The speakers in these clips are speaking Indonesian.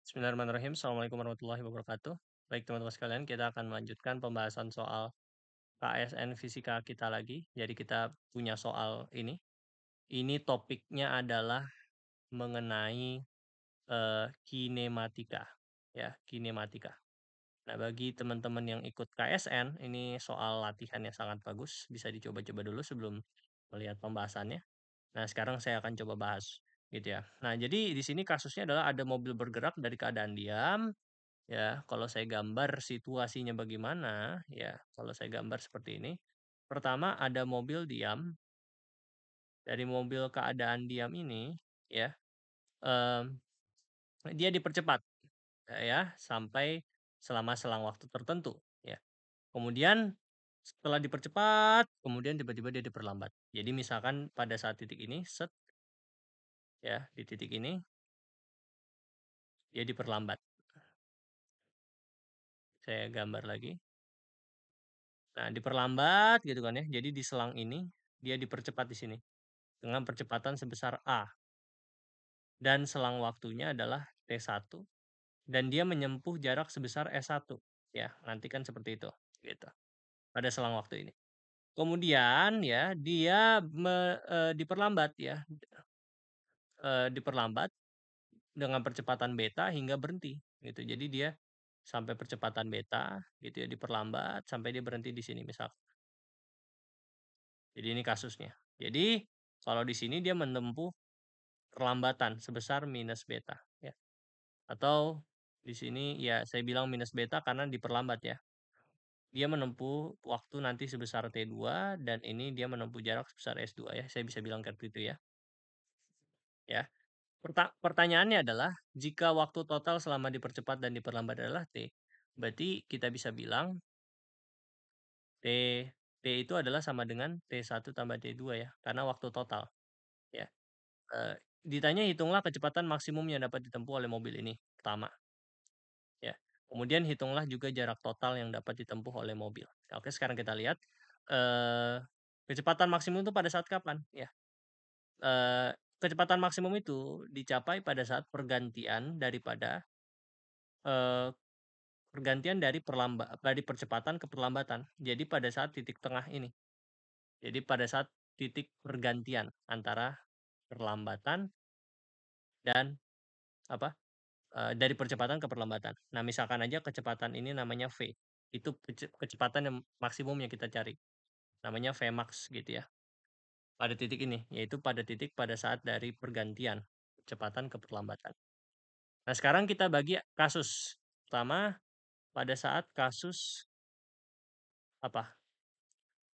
Bismillahirrahmanirrahim. Assalamualaikum warahmatullahi wabarakatuh. Baik teman-teman sekalian, kita akan melanjutkan pembahasan soal KSN fisika kita lagi. Jadi kita punya soal ini. Ini topiknya adalah mengenai kinematika. Ya, kinematika. Nah, bagi teman-teman yang ikut KSN, ini soal latihan yang sangat bagus. Bisa dicoba-coba dulu sebelum melihat pembahasannya. Nah, sekarang saya akan coba bahas gitu ya. Nah, jadi di sini kasusnya adalah ada mobil bergerak dari keadaan diam. Ya, kalau saya gambar situasinya bagaimana, ya, kalau saya gambar seperti ini. Pertama ada mobil diam, dari mobil keadaan diam ini, ya, mmm, dia dipercepat, ya, sampai selama selang waktu tertentu, ya. Kemudian setelah dipercepat, kemudian tiba-tiba dia diperlambat. Jadi misalkan pada saat titik ini, set, ya, di titik ini dia diperlambat. Saya gambar lagi. Nah, diperlambat gitu kan ya. Jadi di selang ini dia dipercepat di sini dengan percepatan sebesar A dan selang waktunya adalah T1 dan dia menyempuh jarak sebesar S1. Ya, nanti kan seperti itu gitu. Pada selang waktu ini. Kemudian ya dia diperlambat ya, diperlambat dengan percepatan beta hingga berhenti gitu. Jadi dia sampai percepatan beta gitu ya, diperlambat sampai dia berhenti di sini misal. Jadi ini kasusnya. Jadi kalau di sini dia menempuh perlambatan sebesar minus beta ya. Atau di sini ya saya bilang minus beta karena diperlambat ya. Dia menempuh waktu nanti sebesar T2 dan ini dia menempuh jarak sebesar S2 ya. Saya bisa bilang seperti itu ya. Ya. Pertanyaannya adalah jika waktu total selama dipercepat dan diperlambat adalah T, berarti kita bisa bilang T T itu adalah sama dengan T1 tambah T2 ya, karena waktu total ya. Ditanya hitunglah kecepatan maksimum yang dapat ditempuh oleh mobil ini, pertama. Ya. Kemudian hitunglah juga jarak total yang dapat ditempuh oleh mobil. Oke, sekarang kita lihat kecepatan maksimum itu pada saat kapan? Ya, kecepatan maksimum itu dicapai pada saat pergantian daripada eh, pergantian dari percepatan ke perlambatan. Jadi pada saat titik tengah ini. Jadi pada saat titik pergantian antara perlambatan dan apa? Dari percepatan ke perlambatan. Nah, misalkan aja kecepatan ini namanya V. Itu kecepatan yang maksimum yang kita cari. Namanya Vmax gitu ya. Pada titik ini, yaitu pada titik pada saat dari pergantian kecepatan ke perlambatan. Nah, sekarang kita bagi kasus. Pertama, pada saat kasus apa?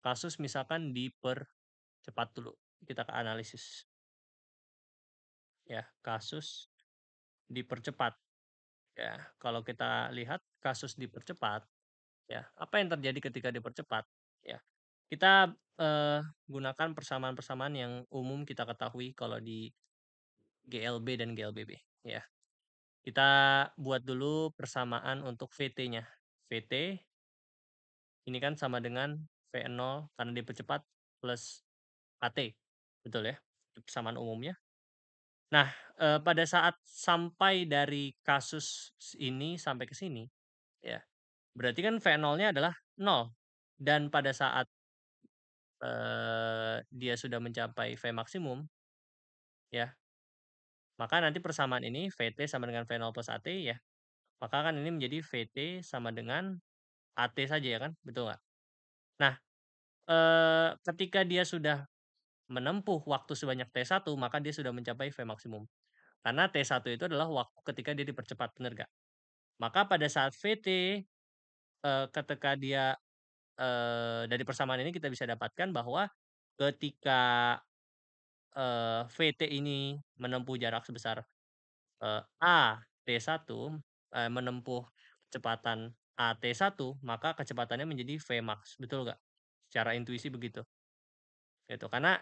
Kasus misalkan dipercepat dulu. Kita ke analisis. Ya, kasus dipercepat. Ya, kalau kita lihat kasus dipercepat, ya, apa yang terjadi ketika dipercepat? Ya, kita gunakan persamaan-persamaan yang umum kita ketahui kalau di GLB dan GLBB. Ya, kita buat dulu persamaan untuk VT-nya. VT ini kan sama dengan V0 karena dipercepat plus AT, betul ya? Itu persamaan umumnya. Nah, pada saat sampai dari kasus ini sampai ke sini, ya, berarti kan V0-nya adalah 0 dan pada saat dia sudah mencapai V maksimum, ya, maka nanti persamaan ini VT sama dengan V0 plus AT ya, maka kan ini menjadi VT sama dengan AT saja ya kan, betul nggak? Nah, ketika dia sudah menempuh waktu sebanyak T1 maka dia sudah mencapai V maksimum. Karena T1 itu adalah waktu ketika dia dipercepat, bener nggak? Maka pada saat VT, ketika dia, dari persamaan ini kita bisa dapatkan bahwa ketika VT ini menempuh jarak sebesar, A T1, menempuh kecepatan AT1, maka kecepatannya menjadi Vmax, betul nggak? Secara intuisi begitu, gitu. Karena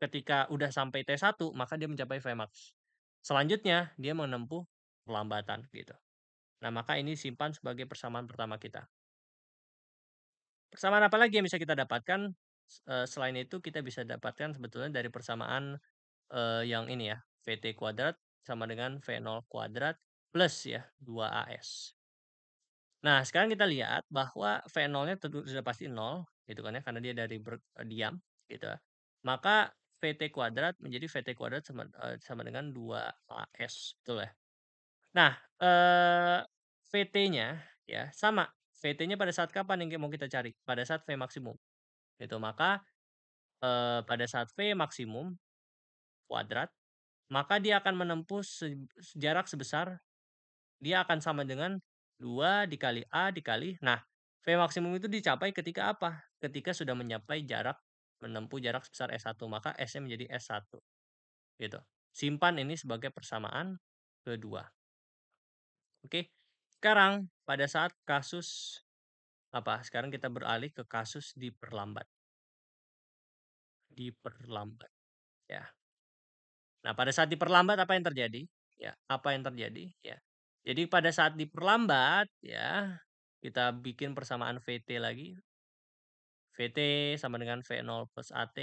ketika udah sampai T1, maka dia mencapai Vmax. Selanjutnya, dia menempuh perlambatan, gitu. Nah, maka ini simpan sebagai persamaan pertama kita. Persamaan apa lagi yang bisa kita dapatkan? Selain itu kita bisa dapatkan sebetulnya dari persamaan yang ini ya, VT kuadrat sama dengan V0 kuadrat plus ya 2AS. Nah, sekarang kita lihat bahwa V0-nya tentu sudah pasti 0 gitu kan ya, karena dia dari diam gitu ya. Maka VT kuadrat menjadi VT kuadrat sama dengan 2AS, betul ya? Nah, VT-nya ya sama, VT-nya pada saat kapan yang mau kita cari? Pada saat V maksimum gitu. Maka, pada saat V maksimum kuadrat, maka dia akan menempuh jarak sebesar dia akan sama dengan 2 dikali A dikali nah, V maksimum itu dicapai ketika apa? Ketika sudah mencapai menempuh jarak sebesar S1, maka S-nya menjadi S1, gitu. Simpan ini sebagai persamaan kedua. Oke. Sekarang pada saat kasus apa? Sekarang kita beralih ke kasus diperlambat. Diperlambat, ya. Nah, pada saat diperlambat apa yang terjadi? Ya, apa yang terjadi? Ya. Jadi pada saat diperlambat ya, kita bikin persamaan VT lagi. VT sama dengan V0 plus AT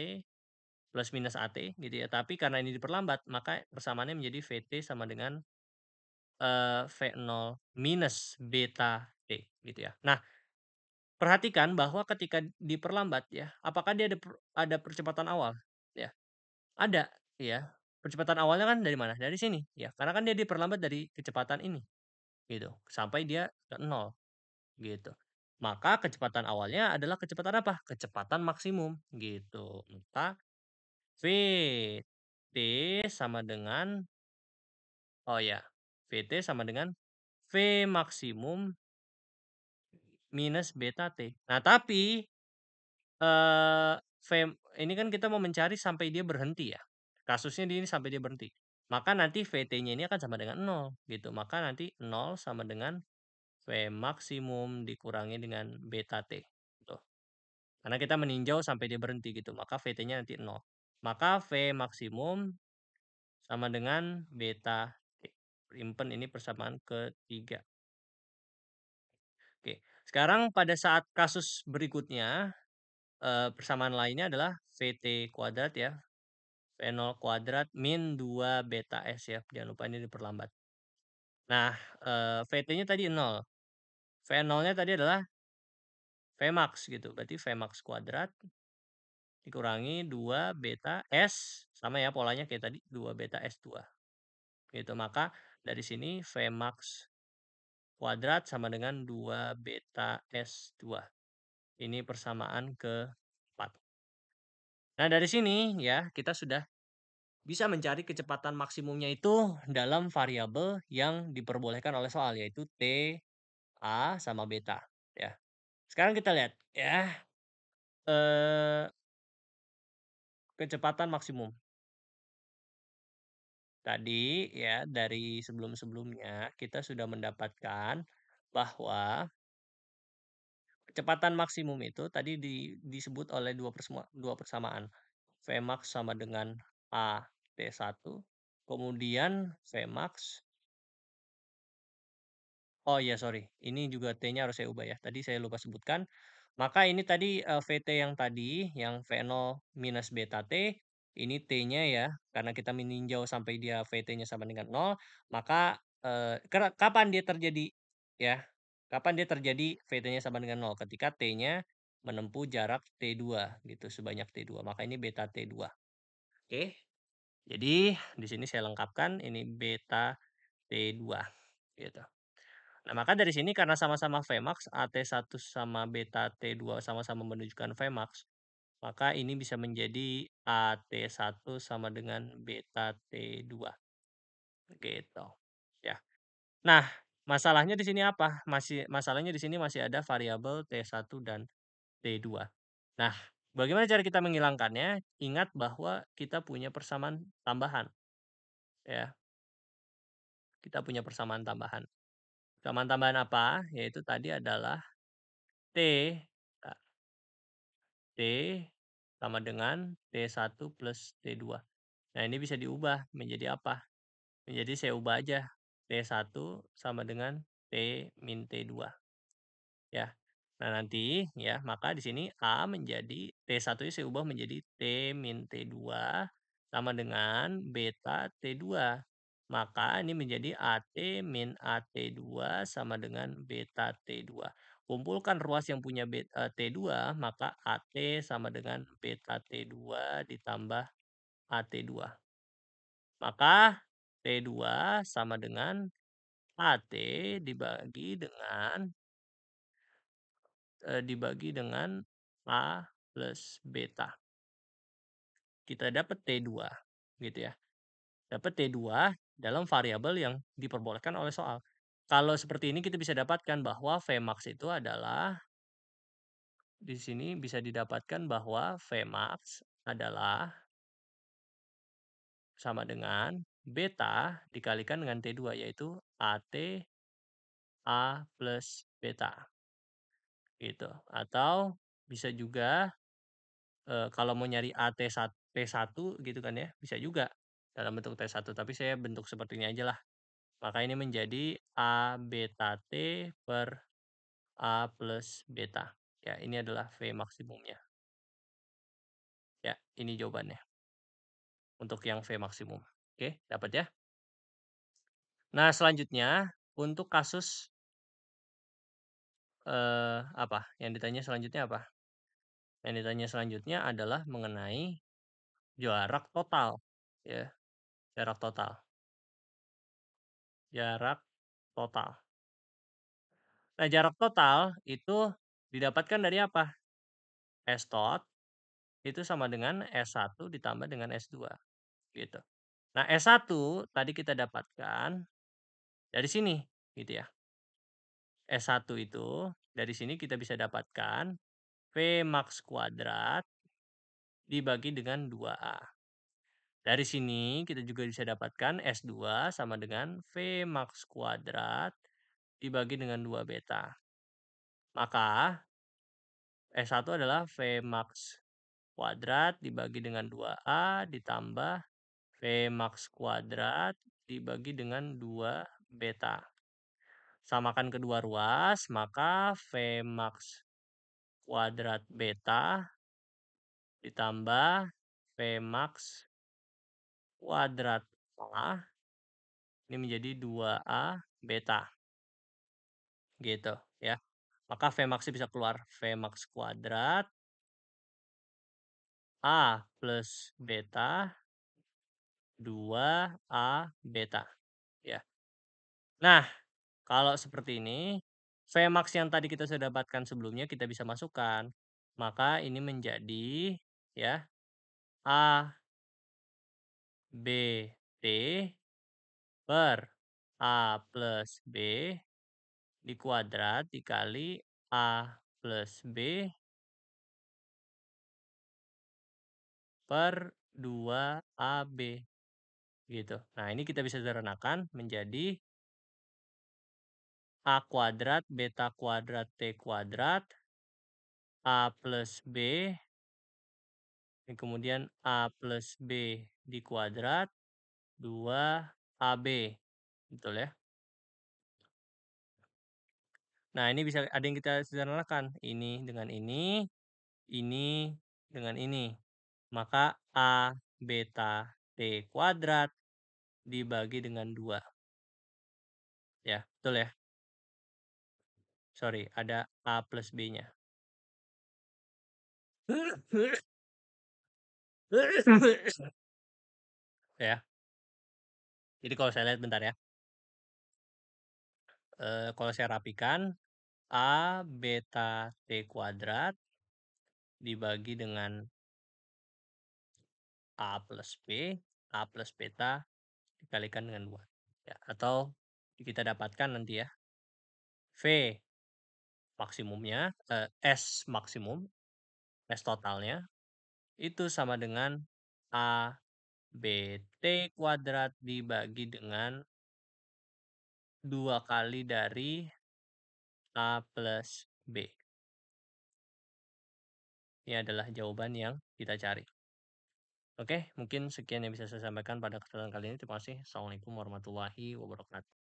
plus minus AT gitu ya. Tapi karena ini diperlambat, maka persamaannya menjadi VT sama dengan V0 minus beta T gitu ya. Nah, perhatikan bahwa ketika diperlambat ya, apakah dia ada percepatan awal? Ya, ada ya. Percepatan awalnya kan dari mana? Dari sini ya. Karena kan dia diperlambat dari kecepatan ini gitu sampai dia ke 0 gitu. Maka kecepatan awalnya adalah kecepatan apa? Kecepatan maksimum gitu. Maka VT sama dengan oh ya, VT sama dengan V maksimum minus beta T. Nah, tapi Eee, V ini kan kita mau mencari sampai dia berhenti ya. Kasusnya di ini sampai dia berhenti. Maka nanti VT-nya ini akan sama dengan 0 gitu. Maka nanti 0 sama dengan V maksimum dikurangi dengan beta T, gitu. Karena kita meninjau sampai dia berhenti gitu, maka VT-nya nanti 0. Maka V maksimum sama dengan beta T. Simpen ini persamaan ketiga. Oke, sekarang pada saat kasus berikutnya, persamaan lainnya adalah VT kuadrat ya. V0 kuadrat min 2 beta S ya, jangan lupa ini diperlambat. Nah, VT-nya tadi 0, V0-nya tadi adalah Vmax gitu, berarti Vmax kuadrat dikurangi 2 beta S, sama ya polanya kayak tadi, 2 beta S2, gitu. Maka dari sini Vmax kuadrat sama dengan 2 beta S2. Ini persamaan keempat. Nah, dari sini ya, kita sudah bisa mencari kecepatan maksimumnya itu dalam variabel yang diperbolehkan oleh soal, yaitu T, A, sama beta, ya. Sekarang kita lihat ya, eee, kecepatan maksimum. Tadi ya dari sebelum-sebelumnya kita sudah mendapatkan bahwa kecepatan maksimum itu tadi disebut oleh dua persamaan. Vmax sama dengan A T1, kemudian Vmax oh iya sorry, ini juga T-nya harus saya ubah ya, tadi saya lupa sebutkan. Maka ini tadi, VT yang tadi, yang V0 minus beta T, ini T-nya ya, karena kita meninjau sampai dia VT-nya sama dengan 0, maka, kapan dia terjadi, ya, kapan dia terjadi VT-nya sama dengan 0? Ketika T-nya menempuh jarak T2 gitu, sebanyak T2, maka ini beta T2. Oke, jadi di sini saya lengkapkan, ini beta T2, gitu. Nah, maka dari sini karena sama-sama Vmax, AT1 sama beta T2 sama-sama menunjukkan Vmax, maka ini bisa menjadi AT1 sama dengan beta T2, gitu. Ya. Nah, masalahnya di sini apa? Masalahnya di sini masih ada variabel T1 dan T2. Nah, bagaimana cara kita menghilangkannya? Ingat bahwa kita punya persamaan tambahan, ya. Kita punya persamaan tambahan. Persamaan tambahan apa? Yaitu tadi adalah T T sama dengan T1 plus T2. Nah, ini bisa diubah menjadi apa? Menjadi saya ubah aja. T1 sama dengan T min T2. Ya. Nah, nanti ya, maka di sini A menjadi T1 nya saya ubah menjadi T min T2 sama dengan beta T2. Maka ini menjadi AT min AT2 sama dengan beta T2. Kumpulkan ruas yang punya T2, maka AT sama dengan beta T2 ditambah AT2. Maka T2 sama dengan AT dibagi dengan A plus beta. Kita dapat T2, gitu ya. Dapat T2 dalam variabel yang diperbolehkan oleh soal. Kalau seperti ini kita bisa dapatkan bahwa Vmax itu adalah, di sini bisa didapatkan bahwa Vmax adalah sama dengan beta dikalikan dengan T2, yaitu AT A plus beta. Gitu. Atau bisa juga kalau mau nyari T1 gitu kan ya, bisa juga dalam bentuk T1, tapi saya bentuk seperti ini aja lah. Maka ini menjadi A beta T per A plus beta. Ya, ini adalah V maksimumnya. Ya, ini jawabannya untuk yang V maksimum. Oke, dapat ya? Nah, selanjutnya untuk kasus apa? Yang ditanya selanjutnya apa? Yang ditanya selanjutnya adalah mengenai jarak total, ya, jarak total. Jarak total. Nah, jarak total itu didapatkan dari apa? S tot itu sama dengan S1 ditambah dengan S2, gitu. Nah, S1 tadi kita dapatkan dari sini, gitu ya. S1 itu dari sini kita bisa dapatkan V max kuadrat dibagi dengan 2A. Dari sini kita juga bisa dapatkan S2 sama dengan V max kuadrat dibagi dengan 2 beta. Maka S1 adalah V max kuadrat dibagi dengan 2A ditambah V max kuadrat dibagi dengan 2 beta. Samakan kedua ruas, maka V max kuadrat beta ditambah V max kuadrat A ini menjadi 2A beta. Gitu ya. Maka V max bisa keluar V max kuadrat A plus beta 2A beta. Ya. Nah, kalau seperti ini, Vmax yang tadi kita sudah dapatkan sebelumnya kita bisa masukkan. Maka ini menjadi ya A B T per A plus B dikuadrat dikali A plus B per 2AB gitu. Nah, ini kita bisa sederhanakan menjadi A kuadrat beta kuadrat T kuadrat A plus B, kemudian A plus B dikuadrat 2AB. Betul ya? Nah, ini bisa ada yang kita sederhanakan. Ini dengan ini dengan ini. Maka A beta T kuadrat dibagi dengan 2. Ya, betul ya? Sorry, ada A plus B-nya. Ya, jadi kalau saya lihat bentar ya. Kalau saya rapikan, A beta T kuadrat dibagi dengan A plus B, A plus beta dikalikan dengan 2. Ya, atau kita dapatkan nanti ya, V maksimumnya, S maksimum, S totalnya, itu sama dengan A B T kuadrat dibagi dengan 2 kali dari A plus B. Ini adalah jawaban yang kita cari. Oke, mungkin sekian yang bisa saya sampaikan pada kesempatan kali ini. Terima kasih. Assalamualaikum warahmatullahi wabarakatuh.